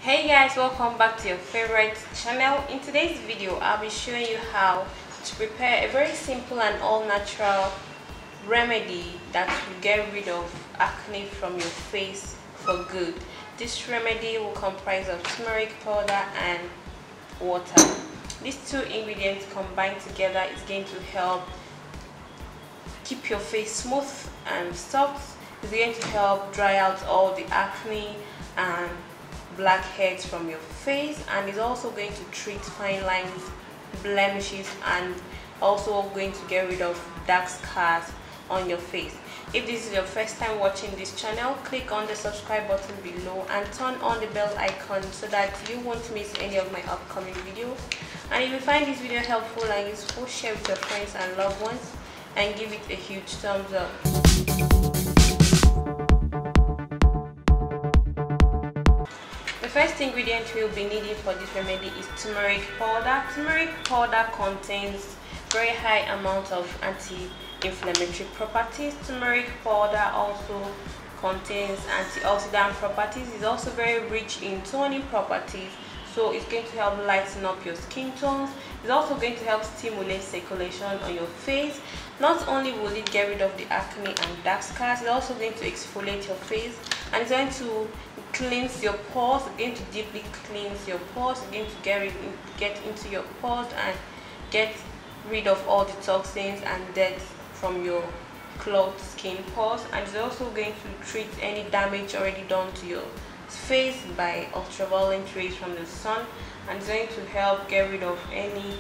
Hey guys, welcome back to your favorite channel. In today's video I'll be showing you how to prepare a very simple and all-natural remedy that will get rid of acne from your face for good. This remedy will comprise of turmeric powder and water. These two ingredients combined together is going to help keep your face smooth and soft. It's going to help dry out all the acne and blackheads from your face, and is also going to treat fine lines, blemishes, and also going to get rid of dark scars on your face. If this is your first time watching this channel, click on the subscribe button below and turn on the bell icon so that you won't miss any of my upcoming videos. And if you find this video helpful and useful, share with your friends and loved ones and give it a huge thumbs up. The first ingredient we'll be needing for this remedy is turmeric powder. Turmeric powder contains very high amount of anti-inflammatory properties. Turmeric powder also contains antioxidant properties. It's also very rich in toning properties, so it's going to help lighten up your skin tones. It's also going to help stimulate circulation on your face. Not only will it get rid of the acne and dark scars, it's also going to exfoliate your face, and it's going to cleanse your pores. It's going to deeply cleanse your pores. It's going to get into your pores and get rid of all the toxins and dirt from your clogged skin pores. And it's also going to treat any damage already done to your face by ultraviolet rays from the sun, and it's going to help get rid of any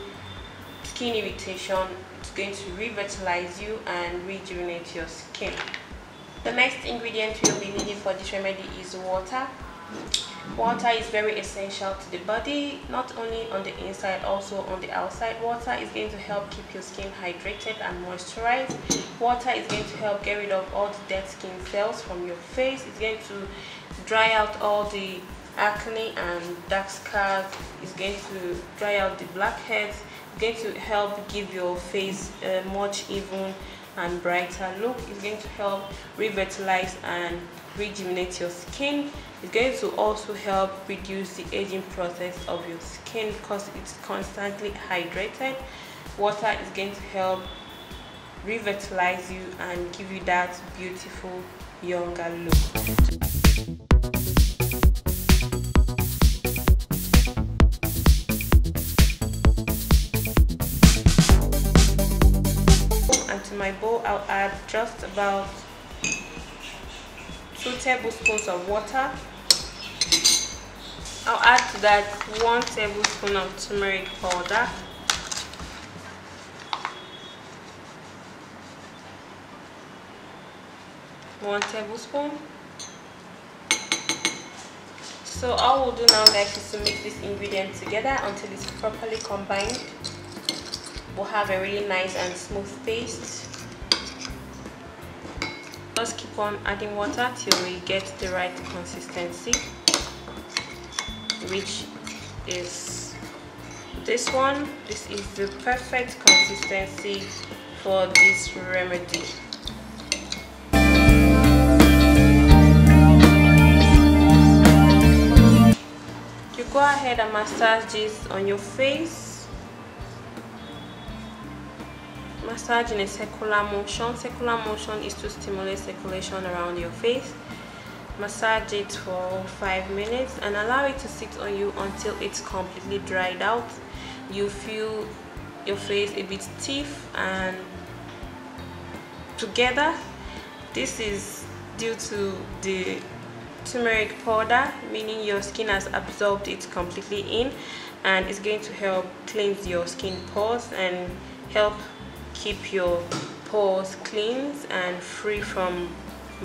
skin irritation. It's going to revitalize you and rejuvenate your skin. The next ingredient we'll be needing for this remedy is water. Water is very essential to the body, not only on the inside, also on the outside. Water is going to help keep your skin hydrated and moisturized. Water is going to help get rid of all the dead skin cells from your face. It's going to dry out all the acne and dark scars. It's going to dry out the blackheads. It's going to help give your face a much even and brighter look. It's going to help revitalize and rejuvenate your skin. It's going to also help reduce the aging process of your skin because it's constantly hydrated. Water is going to help revitalize you and give you that beautiful younger look. To my bowl, I'll add just about 2 tablespoons of water. I'll add to that 1 tablespoon of turmeric powder, one tablespoon. So all we'll do now, guys, is to mix this ingredient together until it's properly combined. We'll have a really nice and smooth paste. Just keep on adding water till we get the right consistency, which is this one. This is the perfect consistency for this remedy. You go ahead and massage this on your face. Massage in a circular motion. Circular motion is to stimulate circulation around your face. Massage it for 5 minutes and allow it to sit on you until it's completely dried out. You feel your face a bit stiff and together. This is due to the turmeric powder, meaning your skin has absorbed it completely in, and it's going to help cleanse your skin pores and help keep your pores clean and free from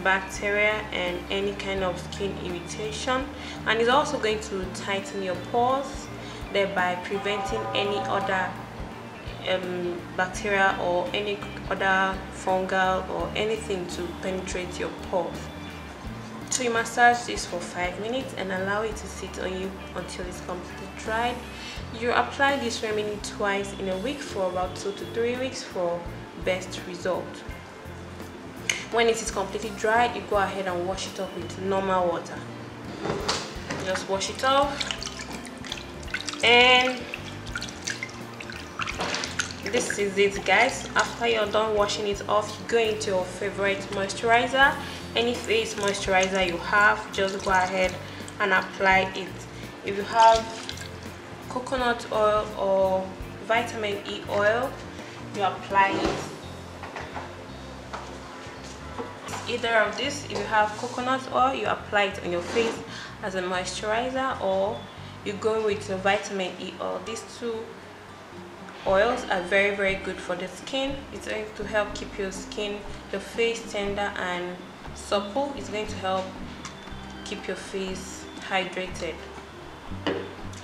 bacteria and any kind of skin irritation. And it's also going to tighten your pores, thereby preventing any other bacteria or any other fungal or anything to penetrate your pores. So you massage this for 5 minutes and allow it to sit on you until it's completely dried. You apply this remedy twice in a week for about 2 to 3 weeks for best result. When it is completely dried, you go ahead and wash it off with normal water. Just wash it off, and this is it, guys. After you're done washing it off, you go into your favorite moisturizer. Any face moisturizer you have, just go ahead and apply it. If you have coconut oil or vitamin E oil, you apply it. Either of this. If you have coconut oil, you apply it on your face as a moisturizer, or you go with your vitamin E oil. These two oils are very good for the skin. It's going to help keep your skin, your face tender and supple. It's going to help keep your face hydrated.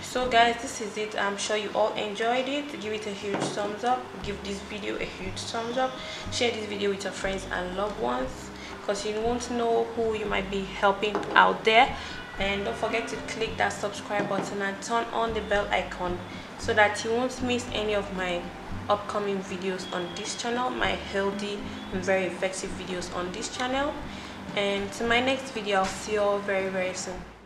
So guys, this is it. I'm sure you all enjoyed it. Give it a huge thumbs up. Give this video a huge thumbs up. Share this video with your friends and loved ones, because you won't know who you might be helping out there. And don't forget to click that subscribe button and turn on the bell icon so that you won't miss any of my upcoming videos on this channel, my healthy and very effective videos on this channel. And to my next video, I'll see you all very soon.